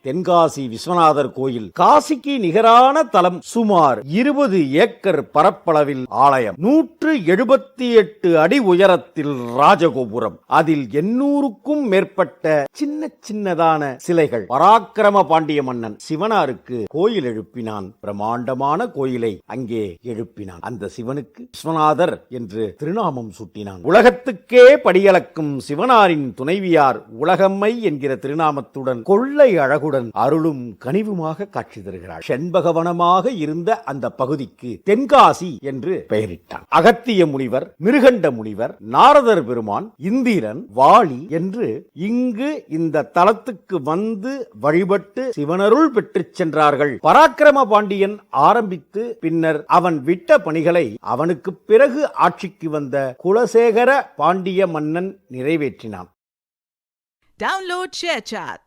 தென்காசி விஸ்வநாதர் கோயில் காசிக்கு நிகரான தலம். சுமார் 20 ஏக்கர் பரப்பளவில் ஆலயம், 178 அடி உயரத்தில் ராஜகோபுரம், அதில் 800க்கும் மேற்பட்ட சின்ன சின்னதான சிலைகள். பராக்கிரம பாண்டிய மன்னன் சிவனாருக்கு கோயில் எழுப்பினான். பிரம்மாண்டமான கோயிலை அங்கே எழுப்பினான். அந்த சிவனுக்கு விஸ்வநாதர் என்று திருநாமம் சூட்டினான். உலகத்துக்கே படியளக்கும் சிவனாரின் துணைவியார் உலகம்மை என்கிற திருநாமத்துடன் கொள்ளை அழகுடன் அருளும் கனிவுமாக காட்சி தருகிறாள். செண்பகவனமாக இருந்த அந்த பகுதிக்கு தென்காசி என்று பெயரிட்டான். அகத்திய முனிவர், மிருகண்ட முனிவர், நாரதர் பெருமான், இந்திரன், வாலி என்று இங்கு இந்த தலத்துக்கு வந்து வழிபட்டு சிவனருள் பெற்று சென்றார்கள். பராக்கிரம பாண்டியன் ஆரம்பித்து பின்னர் அவன் விட்ட பணிகளை அவனுக்கு பிறகு ஆட்சிக்கு வந்த குலசேகர பாண்டிய மன்னன் நிறைவேற்றினான். Download ShareChat.